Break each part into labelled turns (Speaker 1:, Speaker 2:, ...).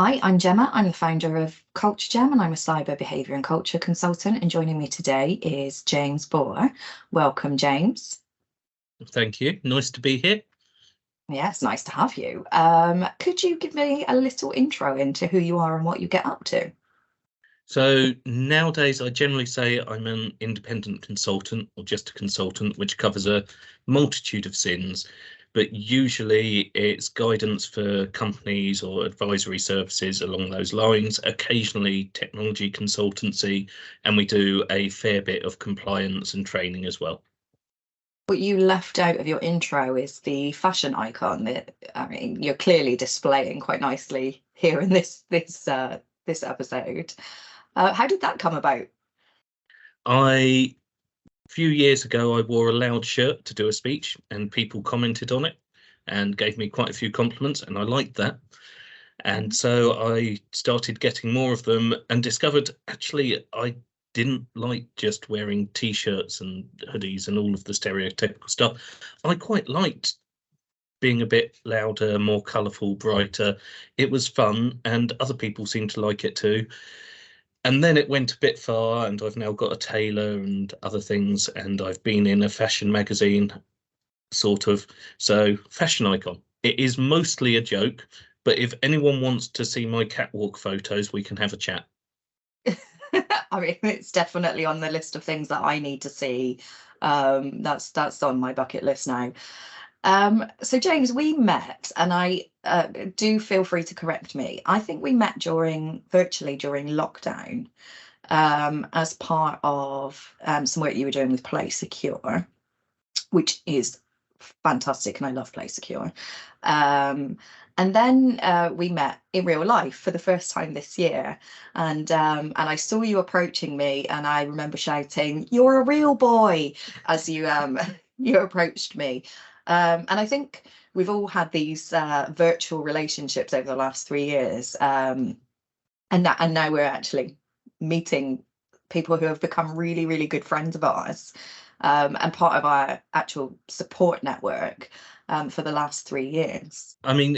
Speaker 1: Hi, I'm Gemma. I'm the founder of Culture Gem and I'm a cyber behaviour and culture consultant. And joining me today is James Bohr. Welcome, James.
Speaker 2: Thank you. Nice to be here.
Speaker 1: Yeah, it's nice to have you. Could you give me a little intro into who you are and what you get up to?
Speaker 2: So nowadays, I generally say I'm an independent consultant or just a consultant, which covers a multitude of sins. But usually it's guidance for companies or advisory services along those lines, occasionally technology consultancy, and we do a fair bit of compliance and training as well.
Speaker 1: What you left out of your intro is the fashion icon that you're clearly displaying quite nicely here in this episode. How did that come about?
Speaker 2: A few years ago, I wore a loud shirt to do a speech, and people commented on it and gave me quite a few compliments, and I liked that. And so I started getting more of them and discovered actually I didn't like just wearing t-shirts and hoodies and all of the stereotypical stuff. I quite liked being a bit louder, more colourful, brighter. It was fun, and other people seemed to like it too. And then it went a bit far, and I've now got a tailor and other things, and I've been in a fashion magazine, sort of. So, fashion icon. It is mostly a joke, but if anyone wants to see my catwalk photos, we can have a chat.
Speaker 1: I mean, it's definitely on the list of things that I need to see. That's on my bucket list now. So James, we met, and I do feel free to correct me. I think we met virtually during lockdown, as part of some work you were doing with Play Secure, which is fantastic, and I love Play Secure. And then we met in real life for the first time this year, and I saw you approaching me, and I remember shouting, "You're a real boy," as you you approached me. And I think we've all had these virtual relationships over the last 3 years, and now we're actually meeting people who have become really, really good friends of ours, and part of our actual support network for the last 3 years.
Speaker 2: I mean,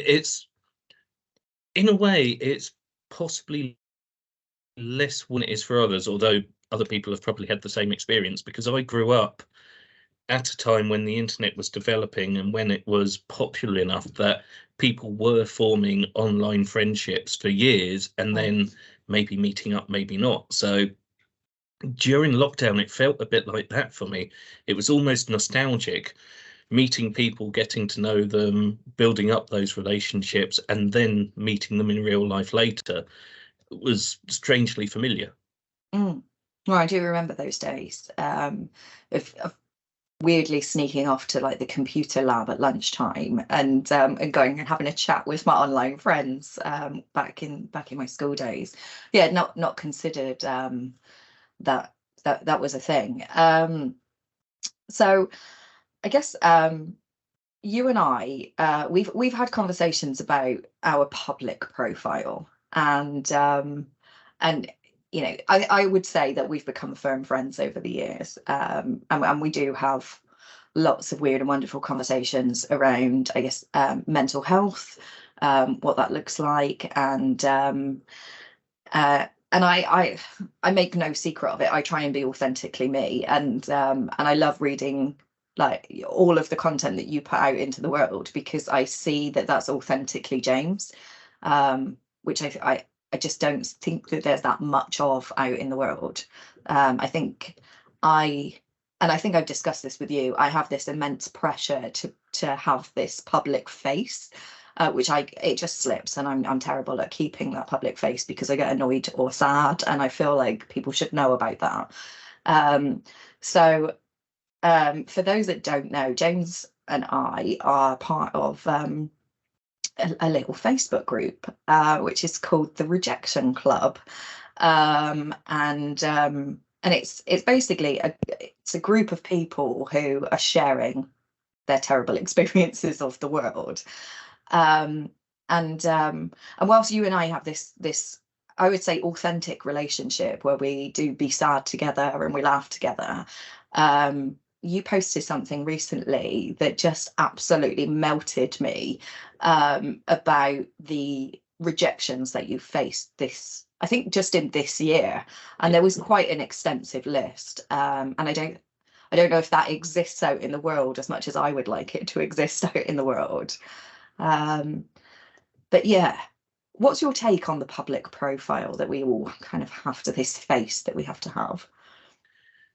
Speaker 2: in a way, it's possibly less when it is for others, although other people have probably had the same experience because I grew up at a time when the internet was developing and when it was popular enough that people were forming online friendships for years and then maybe meeting up, maybe not. So during lockdown, it felt a bit like that for me. It was almost nostalgic, meeting people, getting to know them, building up those relationships, and then meeting them in real life later was strangely familiar.
Speaker 1: Mm. Well, I do remember those days, of weirdly sneaking off to like the computer lab at lunchtime, and going and having a chat with my online friends, back in my school days. Yeah, not considered that was a thing. So I guess you and I, we've had conversations about our public profile, and I would say that we've become firm friends over the years, and we do have lots of weird and wonderful conversations around, I guess, mental health, what that looks like, and I make no secret of it. I try and be authentically me, and I love reading like all of the content that you put out into the world, because I see that that's authentically James, which I just don't think that there's that much of out in the world. I think I and I think I've discussed this with you. I have this immense pressure to have this public face, which it just slips, and I'm terrible at keeping that public face because I get annoyed or sad, and I feel like people should know about that. So for those that don't know, James and I are part of a little Facebook group, which is called the Rejection Club, and it's basically it's a group of people who are sharing their terrible experiences of the world. Um, and whilst you and I have this I would say authentic relationship where we do be sad together and we laugh together, you posted something recently that just absolutely melted me, about the rejections that you faced this, I think, just in this year, and
Speaker 2: Yeah.
Speaker 1: there was quite an extensive list. And I don't know if that exists out in the world as much as I would like it to exist out in the world. Um, but yeah, what's your take on the public profile that we all kind of have to, this face that we have to have?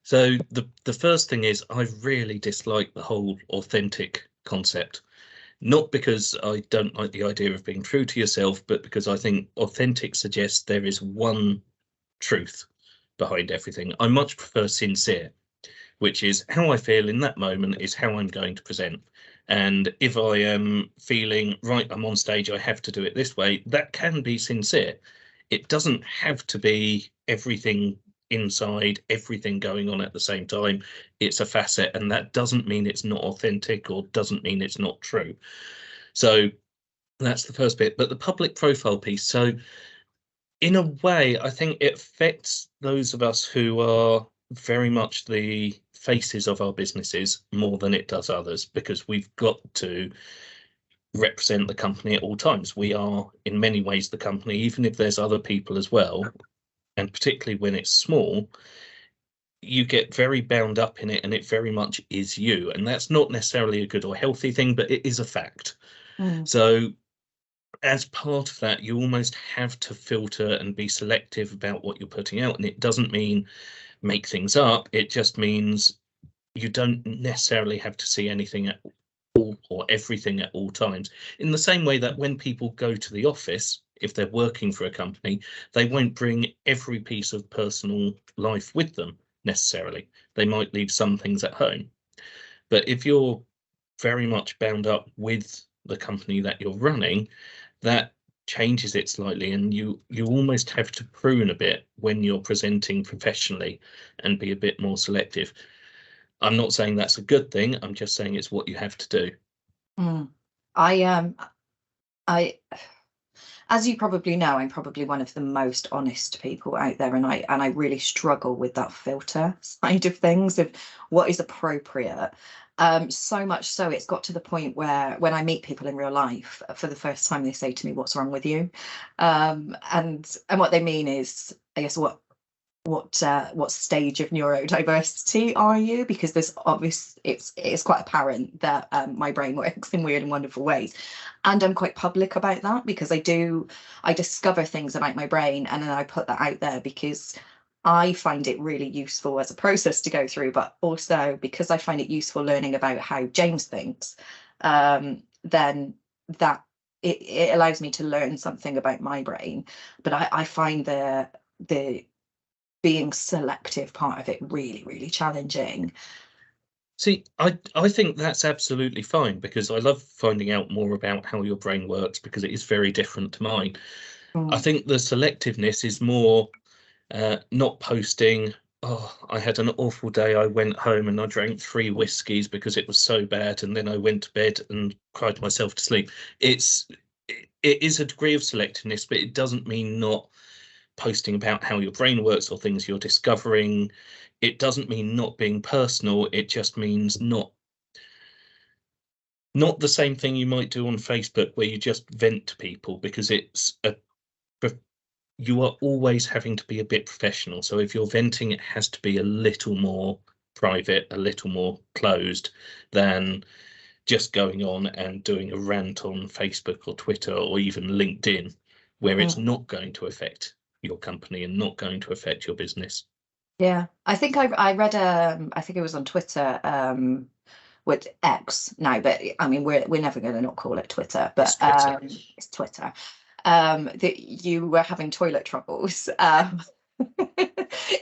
Speaker 2: So the first thing is I really dislike the whole authentic concept. Not because I don't like the idea of being true to yourself, but because I think authentic suggests there is one truth behind everything. I much prefer sincere, which is how I feel in that moment is how I'm going to present. And if I am feeling, right, I'm on stage, I have to do it this way, that can be sincere. It doesn't have to be everything inside, everything going on at the same time. It's a facet, and that doesn't mean it's not authentic or doesn't mean it's not true. So that's the first bit. But the public profile piece, so in a way, I think it affects those of us who are very much the faces of our businesses more than it does others, because we've got to represent the company at all times. We are in many ways the company, even if there's other people as well. And particularly when it's small, you get very bound up in it and it very much is you. And that's not necessarily a good or healthy thing, but it is a fact.
Speaker 1: Mm.
Speaker 2: So as part of that, you almost have to filter and be selective about what you're putting out. And it doesn't mean make things up. It just means you don't necessarily have to see anything at all or everything at all times. In the same way that when people go to the office, if they're working for a company, they won't bring every piece of personal life with them necessarily. They might leave some things at home. But if you're very much bound up with the company that you're running, that changes it slightly, and you almost have to prune a bit when you're presenting professionally and be a bit more selective. I'm not saying that's a good thing, I'm just saying it's what you have to do.
Speaker 1: Mm. I as you probably know, I'm probably one of the most honest people out there, and I really struggle with that filter side of things, of what is appropriate. So much so it's got to the point where when I meet people in real life for the first time, they say to me, "What's wrong with you?" And what they mean is, I guess, what stage of neurodiversity are you? Because there's obvious, it's quite apparent that my brain works in weird and wonderful ways, and I'm quite public about that because I discover things about my brain and then I put that out there because I find it really useful as a process to go through, but also because I find it useful learning about how James thinks. Then that it allows me to learn something about my brain. But I find the being selective part of it really, really challenging.
Speaker 2: See, I think that's absolutely fine because I love finding out more about how your brain works because it is very different to mine. I
Speaker 1: Mm.
Speaker 2: think the selectiveness is more not posting, oh, I had an awful day. I went home and I drank 3 whiskies because it was so bad, and then I went to bed and cried myself to sleep. It is a degree of selectiveness, but it doesn't mean not posting about how your brain works or things you're discovering. It doesn't mean not being personal. It just means not the same thing you might do on Facebook where you just vent to people, because you are always having to be a bit professional. So if you're venting, it has to be a little more private, a little more closed than just going on and doing a rant on Facebook or Twitter or even LinkedIn, where it's
Speaker 1: Mm.
Speaker 2: not going to affect your company and not going to affect your business.
Speaker 1: Yeah, I think I read I think it was on Twitter, with X now, but I mean we're never going to not call it Twitter,
Speaker 2: It's
Speaker 1: but
Speaker 2: Twitter.
Speaker 1: it's Twitter. That you were having toilet troubles,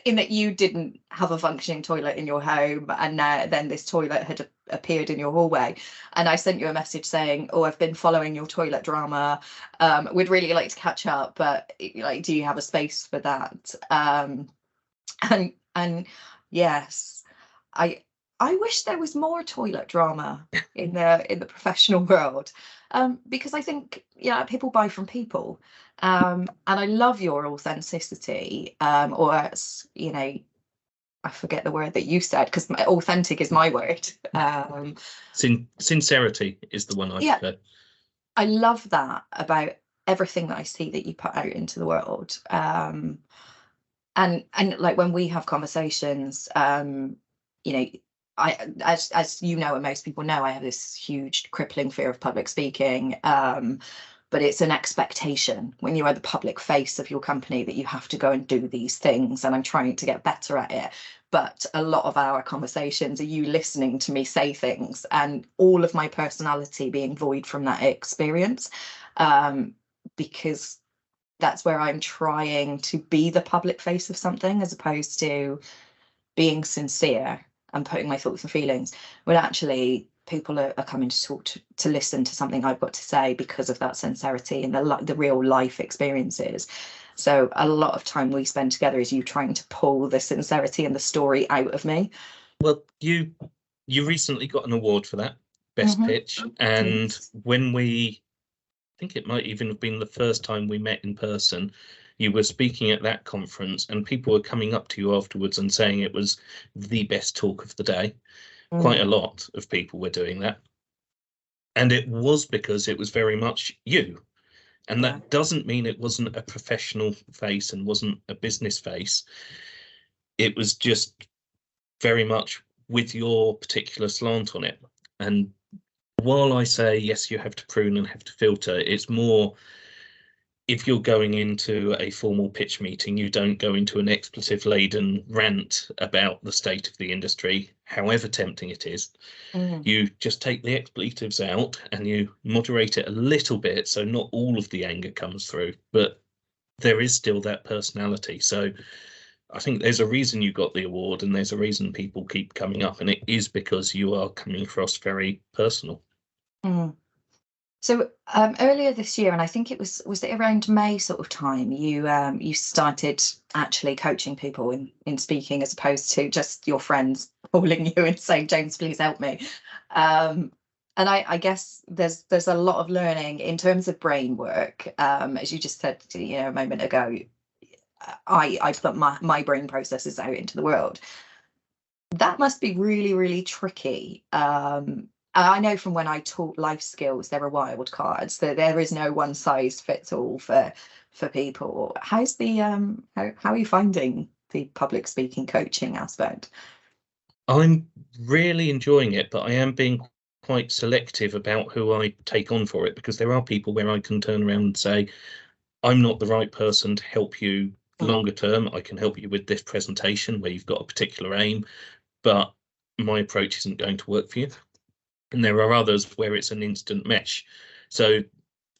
Speaker 1: in that you didn't have a functioning toilet in your home, and then this toilet had appeared in your hallway, and I sent you a message saying, "Oh, I've been following your toilet drama. We'd really like to catch up, but like, do you have a space for that?" And yes, I I wish there was more toilet drama in the professional world, because I think, yeah, people buy from people, and I love your authenticity, or I forget the word that you said because authentic is my word.
Speaker 2: Sincerity is the one I
Speaker 1: Yeah,
Speaker 2: prefer.
Speaker 1: I love that about everything that I see that you put out into the world. And like when we have conversations, you know, as you know, and most people know, I have this huge crippling fear of public speaking. But it's an expectation when you are the public face of your company that you have to go and do these things. And I'm trying to get better at it. But a lot of our conversations are you listening to me say things and all of my personality being void from that experience. Because that's where I'm trying to be the public face of something as opposed to being sincere and putting my thoughts and feelings, when actually people are coming to talk to listen to something I've got to say because of that sincerity and the real life experiences. So a lot of time we spend together is you trying to pull the sincerity and the story out of me.
Speaker 2: Well, you recently got an award for that, Best Pitch, and
Speaker 1: Yes.
Speaker 2: when we, I think it might even have been the first time we met in person, you were speaking at that conference and people were coming up to you afterwards and saying it was the best talk of the day. Quite a lot of people were doing that. And it was because it was very much you. And that doesn't mean it wasn't a professional face and wasn't a business face. It was just very much with your particular slant on it. And while I say, yes, you have to prune and have to filter, it's more if you're going into a formal pitch meeting, you don't go into an expletive-laden rant about the state of the industry, however tempting it is. You just take the expletives out and you moderate it a little bit so not all of the anger comes through, but there is still that personality. So I think there's a reason you got the award and there's a reason people keep coming up, and it is because you are coming across very personal.
Speaker 1: So earlier this year, and I think it was it around May sort of time, you started actually coaching people in speaking as opposed to just your friends calling you and saying, James, please help me. And I guess there's a lot of learning in terms of brain work. As you just said, a moment ago, I put my brain processes out into the world. That must be really, really tricky. I know from when I taught life skills, there are wild cards. There is no one size fits all for people. How's the how are you finding the public speaking coaching aspect?
Speaker 2: I'm really enjoying it, but I am being quite selective about who I take on for it, because there are people where I can turn around and say, I'm not the right person to help you longer term. I can help you with this presentation where you've got a particular aim, but my approach isn't going to work for you. And there are others where it's an instant mesh. So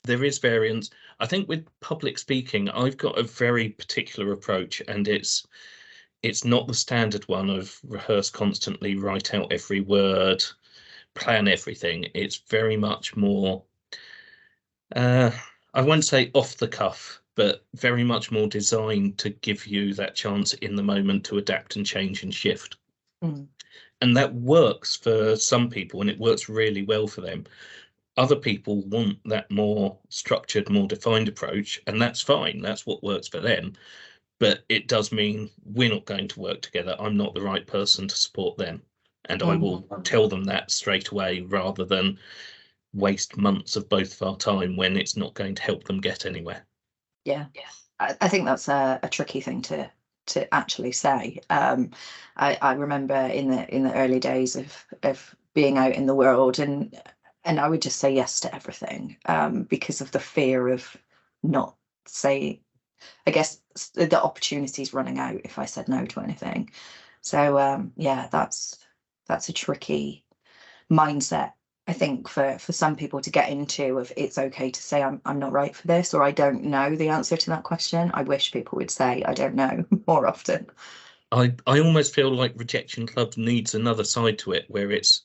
Speaker 2: there is variance. I think with public speaking, I've got a very particular approach, and it's not the standard one of rehearse constantly, write out every word, plan everything. It's very much more, I won't say off the cuff, but very much more designed to give you that chance in the moment to adapt and change and shift. And that works for some people, and it works really well for them. Other people want that more structured, more defined approach, and that's fine. That's what works for them. But it does mean we're not going to work together. I'm not the right person to support them. And I will tell them that straight away rather than waste months of both of our time when it's not going to help them get anywhere.
Speaker 1: Yeah, I think that's a tricky thing to actually say. I remember in the early days of being out in the world, and I would just say yes to everything because of the fear of not say, I guess the opportunities running out if I said no to anything. So yeah, that's a tricky mindset, I think, for some people to get into, of it's okay to say I'm not right for this, or I don't know the answer to that question. I wish people would say I don't know more often.
Speaker 2: I almost feel like Rejection Club needs another side to it where it's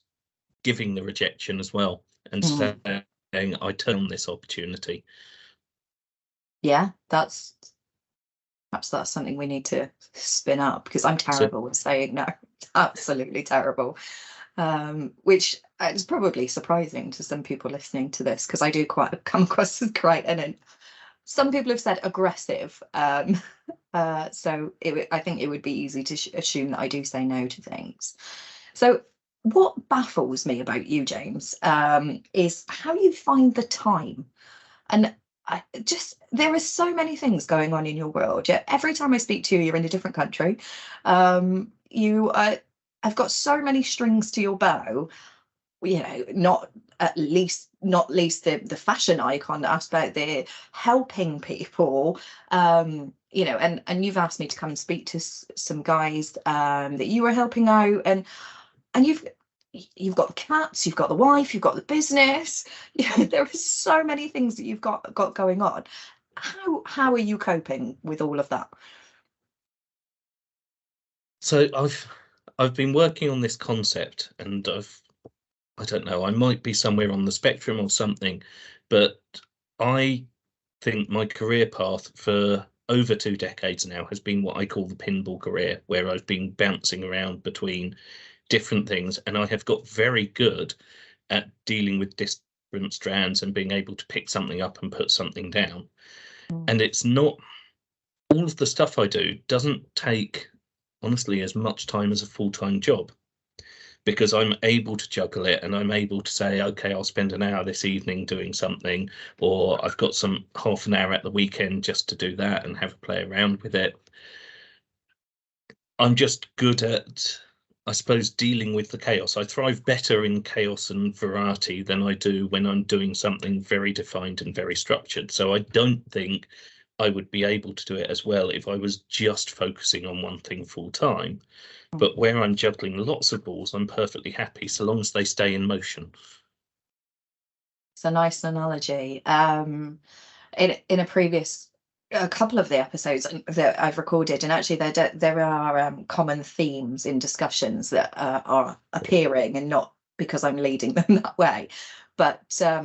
Speaker 2: giving the rejection as well and saying, I turn this opportunity.
Speaker 1: Yeah, that's perhaps that's something we need to spin up, because I'm terrible at saying no. Absolutely terrible. Which is probably surprising to some people listening to this, because I do quite come across as quite and some people have said aggressive. So I think it would be easy to assume that I do say no to things. So what baffles me about you, James, is how you find the time. And just there are so many things going on in your world. Yeah, every time I speak to you, you're in a different country. You have got so many strings to your bow. You know, not least the fashion icon aspect, the helping people. You know, and you've asked me to come and speak to some guys that you were helping out, and you've got the cats, you've got the wife, you've got the business. There are so many things that you've got going on. How are you coping with all of that?
Speaker 2: So I've been working on this concept, and I don't know, I might be somewhere on the spectrum or something, but I think my career path for over 2 decades now has been what I call the pinball career, where I've been bouncing around between different things, and I have got very good at dealing with different strands and being able to pick something up and put something down.
Speaker 1: Mm.
Speaker 2: And it's not, all of the stuff I do doesn't take, honestly, as much time as a full-time job, because I'm able to juggle it, and I'm able to say, okay, I'll spend an hour this evening doing something, or I've got some half an hour at the weekend just to do that and have a play around with it. I'm just good at, I suppose, dealing with the chaos. I thrive better in chaos and variety than I do when I'm doing something very defined and very structured. So I don't think I would be able to do it as well if I was just focusing on one thing full time. But where I'm juggling lots of balls, I'm perfectly happy so long as they stay in motion.
Speaker 1: It's a nice analogy. In a couple of the episodes that I've recorded, and actually there are common themes in discussions that are appearing, and not because I'm leading them that way, but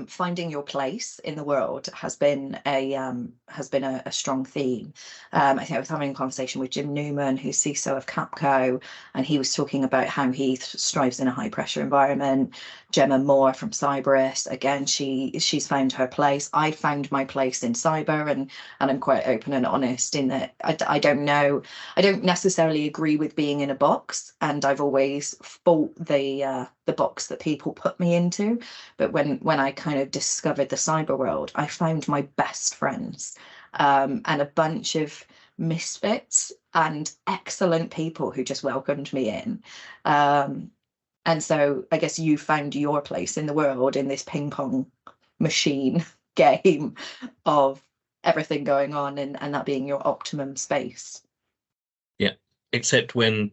Speaker 1: finding your place in the world has been a strong theme. I think I was having a conversation with Jim Newman, who's CISO of Capco, and he was talking about how he strives in a high pressure environment. Jemma Moore from Cyberus, again, she's found her place. I found my place in cyber, and I'm quite open and honest in that I don't know, I don't necessarily agree with being in a box, and I've always fought the box that people put me into. But when I kind of discovered the cyber world, I found my best friends, and a bunch of misfits and excellent people who just welcomed me in. And so I guess you found your place in the world in this ping pong machine game of everything going on, and that being your optimum space.
Speaker 2: Yeah, except when,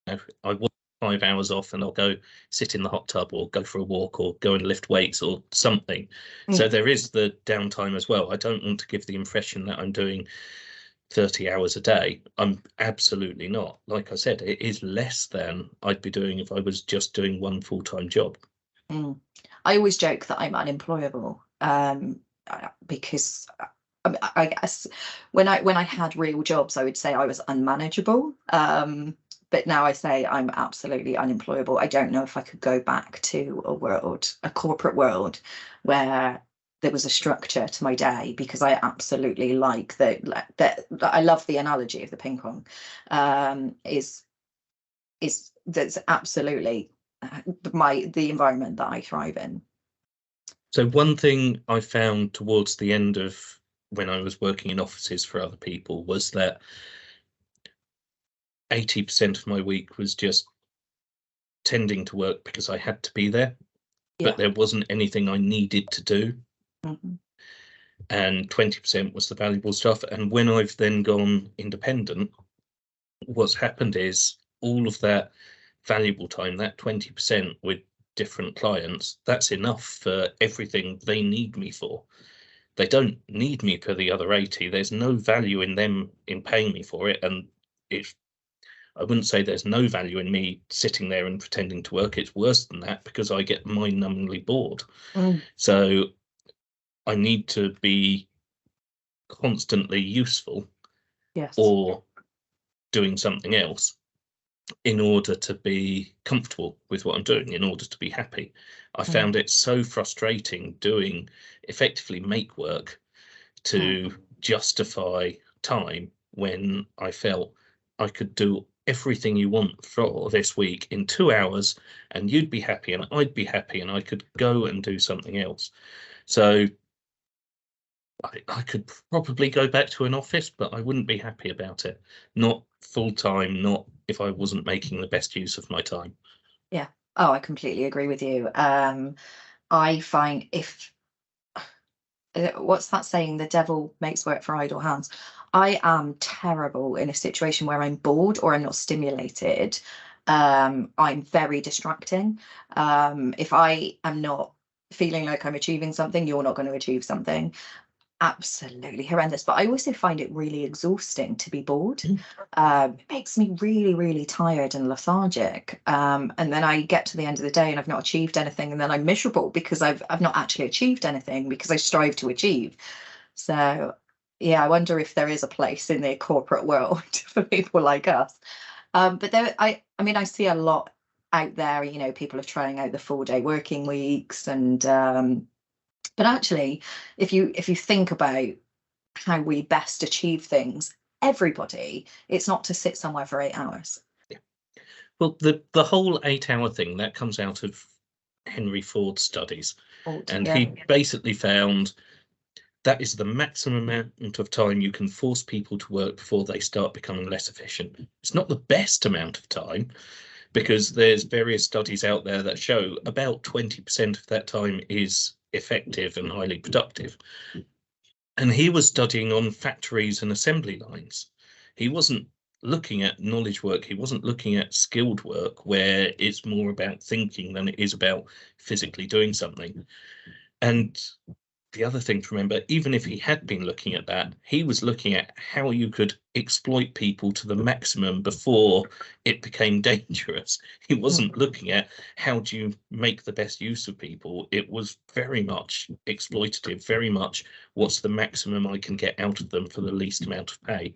Speaker 2: I want 5 hours off and I'll go sit in the hot tub or go for a walk or go and lift weights or something. So
Speaker 1: Mm.
Speaker 2: there is the downtime as well. I don't want to give the impression that I'm doing 30 hours a day. I'm absolutely not. Like I said, it is less than I'd be doing if I was just doing one full-time job.
Speaker 1: Mm. I always joke that I'm unemployable, because I guess when I had real jobs, I would say I was unmanageable. But now I say I'm absolutely unemployable. I don't know if I could go back to a corporate world, where there was a structure to my day, because I absolutely like that. I love the analogy of the ping pong. Is that's absolutely the environment that I thrive in.
Speaker 2: So one thing I found towards the end of when I was working in offices for other people was that 80% of my week was just tending to work because I had to be there, but
Speaker 1: Yeah.
Speaker 2: there wasn't anything I needed to do.
Speaker 1: Mhm.
Speaker 2: And 20% was the valuable stuff. And when I've then gone independent, what's happened is all of that valuable time, that 20% with different clients, that's enough for everything they need me for. They don't need me for the other 80. There's no value in them in paying me for it. And if I wouldn't say there's no value in me sitting there and pretending to work, it's worse than that because I get mind-numbingly bored.
Speaker 1: Mm.
Speaker 2: So I need to be constantly useful
Speaker 1: Yes.
Speaker 2: or doing something else in order to be comfortable with what I'm doing, in order to be happy. I
Speaker 1: Mm.
Speaker 2: found it so frustrating doing effectively make work
Speaker 1: Mm.
Speaker 2: to justify time when I felt I could do everything you want for this week in 2 hours and you'd be happy and I'd be happy and I could go and do something else. So I could probably go back to an office, but I wouldn't be happy about it. Not full time, not if I wasn't making the best use of my time.
Speaker 1: Yeah. Oh, I completely agree with you. I find if what's that saying? The devil makes work for idle hands. I am terrible in a situation where I'm bored or I'm not stimulated. I'm very distracting. If I am not feeling like I'm achieving something, you're not going to achieve something. Absolutely horrendous. But I also find it really exhausting to be bored. It makes me really, really tired and lethargic. And then I get to the end of the day and I've not achieved anything, and then I'm miserable because I've not actually achieved anything because I strive to achieve. So yeah, I wonder if there is a place in the corporate world for people like us. But there, I mean, I see a lot out there. People are trying out the 4-day working weeks, and but actually, if you think about how we best achieve things, everybody, it's not to sit somewhere for 8 hours.
Speaker 2: Yeah. Well, the whole 8 hour thing that comes out of Henry Ford's studies, and
Speaker 1: Yeah.
Speaker 2: he basically found that is the maximum amount of time you can force people to work before they start becoming less efficient. It's not the best amount of time, because there's various studies out there that show about 20% of that time is effective and highly productive. And he was studying on factories and assembly lines. He wasn't looking at knowledge work. He wasn't looking at skilled work, where it's more about thinking than it is about physically doing something. And the other thing to remember, even if he had been looking at that, he was looking at how you could exploit people to the maximum before it became dangerous. He wasn't looking at how do you make the best use of people. It was very much exploitative, very much what's the maximum I can get out of them for the least amount of pay.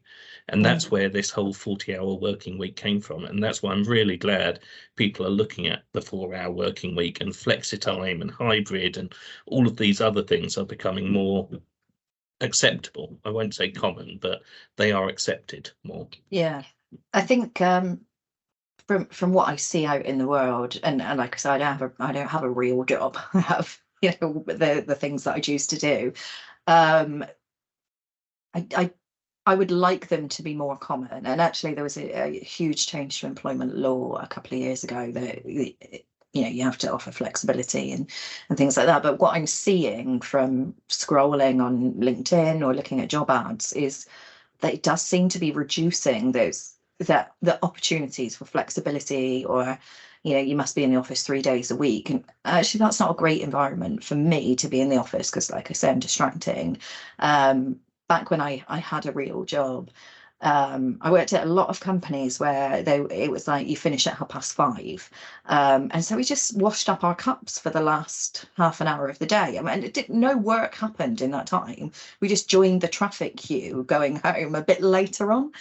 Speaker 2: And that's where this whole 40-hour working week came from. And that's why I'm really glad people are looking at the 4-hour working week and flexi time and hybrid, and all of these other things are becoming more acceptable. I won't say common, but they are accepted more.
Speaker 1: Yeah, I think from what I see out in the world, and like I said, I don't have a real job. I have the things that I choose to do. Um, I would like them to be more common. And actually, there was a huge change to employment law a couple of years ago that you have to offer flexibility and things like that. But what I'm seeing from scrolling on LinkedIn or looking at job ads is that it does seem to be reducing the opportunities for flexibility, or you must be in the office 3 days a week. And actually, that's not a great environment for me to be in the office, because like I say, I'm distracting. Back when I had a real job, I worked at a lot of companies where it was like you finish at 5:30, and so we just washed up our cups for the last half an hour of the day. I mean, no work happened in that time. We just joined the traffic queue going home a bit later on,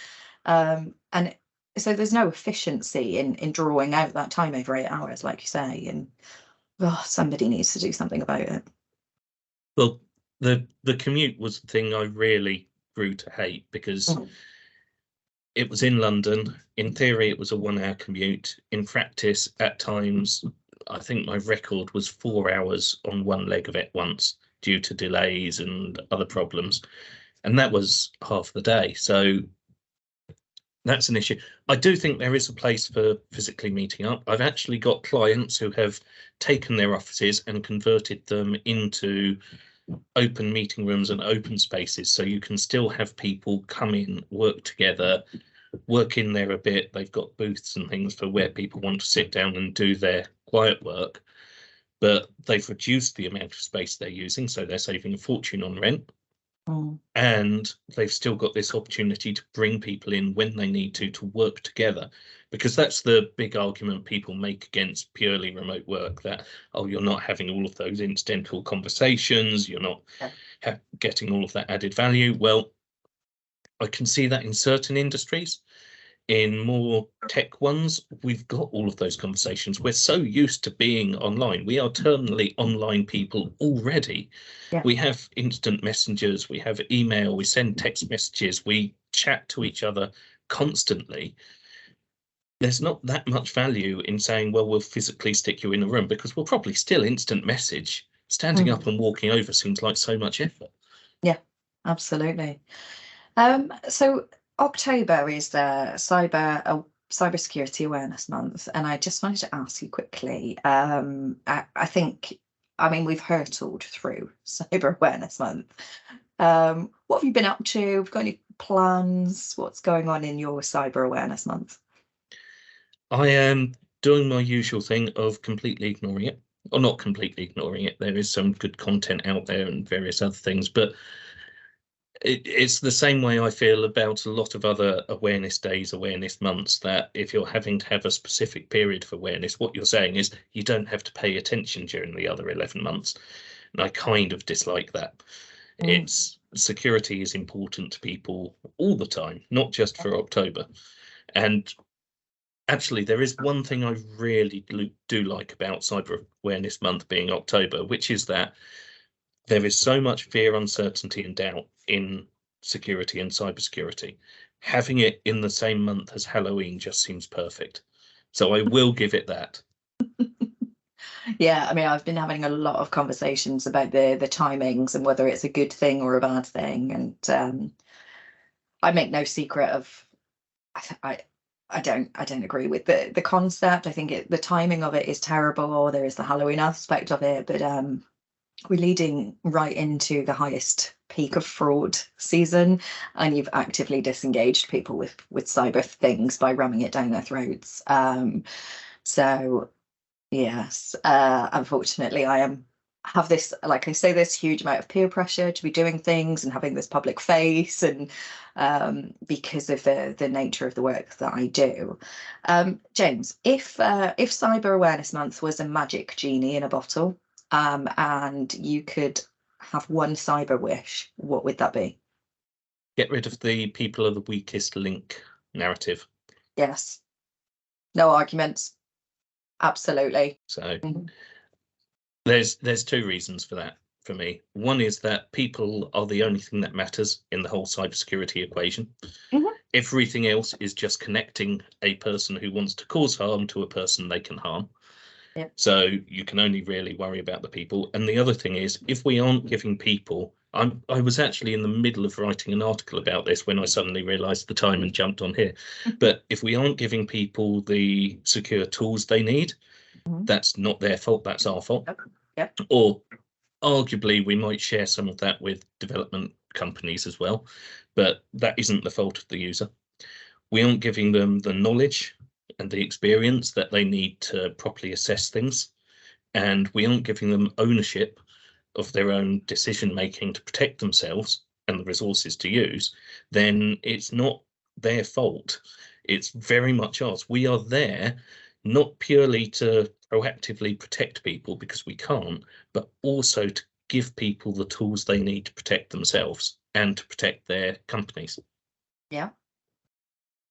Speaker 1: and so there's no efficiency in drawing out that time over 8 hours, like you say. And somebody needs to do something about it.
Speaker 2: Well, the commute was the thing I really grew to hate, because it was in London. In theory, it was a 1 hour commute. In practice, at times, I think my record was 4 hours on one leg of it once, due to delays and other problems. And that was half the day. So that's an issue. I do think there is a place for physically meeting up. I've actually got clients who have taken their offices and converted them into open meeting rooms and open spaces, so you can still have people come in, work together, work in there a bit. They've got booths and things for where people want to sit down and do their quiet work, but they've reduced the amount of space they're using, so they're saving a fortune on rent. And they've still got this opportunity to bring people in when they need to work together, because that's the big argument people make against purely remote work, that, oh, you're not having all of those incidental conversations, you're not getting all of that added value. Well, I can see that in certain industries. In more tech ones, we've got all of those conversations. We're so used to being online. We are terminally online people already.
Speaker 1: Yeah.
Speaker 2: We have instant messengers, we have email, we send text messages, we chat to each other constantly. There's not that much value in saying, well, we'll physically stick you in a room, because we'll probably still instant message. Standing up and walking over seems like so much effort.
Speaker 1: Yeah. Absolutely. So October is the cybersecurity awareness month, and I just wanted to ask you quickly. I think, I mean, we've hurtled through cyber awareness month. What have you been up to? Have you got any plans? What's going on in your cyber awareness month?
Speaker 2: I am doing my usual thing of completely ignoring it, or not completely ignoring it. There is some good content out there and various other things, but it's the same way I feel about a lot of other awareness days, awareness months, that if you're having to have a specific period of awareness, what you're saying is you don't have to pay attention during the other 11 months. And I kind of dislike that.
Speaker 1: Mm.
Speaker 2: It's security is important to people all the time, not just for October. And actually, there is one thing I really do like about Cyber Awareness Month being October, which is that there is so much fear, uncertainty, and doubt in security and cybersecurity. Having it in the same month as Halloween just seems perfect. So I will give it that.
Speaker 1: Yeah, I mean, I've been having a lot of conversations about the timings and whether it's a good thing or a bad thing, and I make no secret of I I don't agree with the concept. I think the timing of it is terrible, or there is the Halloween aspect of it, but we're leading right into the highest peak of fraud season, and you've actively disengaged people with cyber things by ramming it down their throats. So yes, unfortunately, have this, like I say, this huge amount of peer pressure to be doing things and having this public face, and because of the nature of the work that I do. James, if Cyber Awareness Month was a magic genie in a bottle, and you could have one cyber wish, what would that be?
Speaker 2: Get rid of the people are the weakest link narrative.
Speaker 1: Yes, no arguments. Absolutely.
Speaker 2: So
Speaker 1: Mhm.
Speaker 2: there's two reasons for that for me. One is that people are the only thing that matters in the whole cybersecurity equation.
Speaker 1: Mhm.
Speaker 2: Everything else is just connecting a person who wants to cause harm to a person they can harm.
Speaker 1: Yeah.
Speaker 2: So you can only really worry about the people. And the other thing is, if we aren't giving people, I was actually in the middle of writing an article about this when I suddenly realized the time and jumped on here. But if we aren't giving people the secure tools they need,
Speaker 1: Mhm.
Speaker 2: that's not their fault, that's our fault.
Speaker 1: Yep. Yep.
Speaker 2: Or arguably, we might share some of that with development companies as well, but that isn't the fault of the user. We aren't giving them the knowledge and the experience that they need to properly assess things, and we aren't giving them ownership of their own decision making to protect themselves and the resources to use, then it's not their fault. It's very much ours. We are there not purely to proactively protect people because we can't, but also to give people the tools they need to protect themselves and to protect their companies.
Speaker 1: Yeah.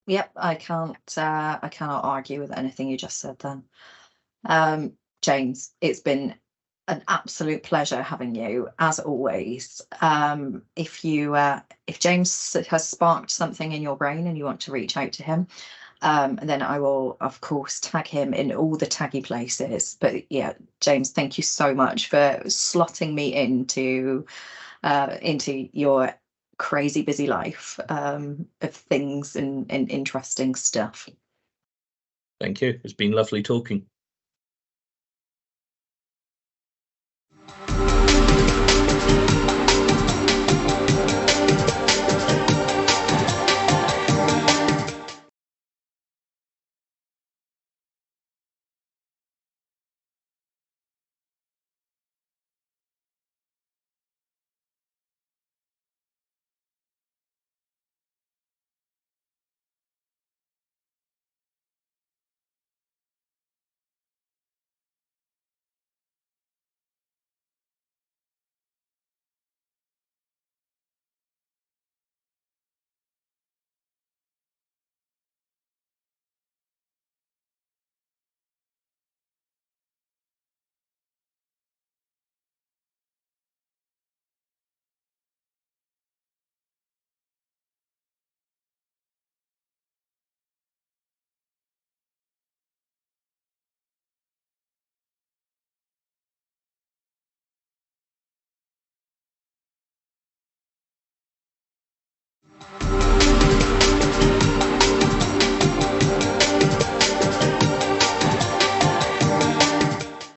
Speaker 1: Yep. I cannot argue with anything you just said then. James, it's been an absolute pleasure having you, as always. If James has sparked something in your brain and you want to reach out to him, then I will, of course, tag him in all the taggy places. But yeah, James, thank you so much for slotting me into your crazy busy life of things and interesting stuff.
Speaker 2: Thank you. It's been lovely talking.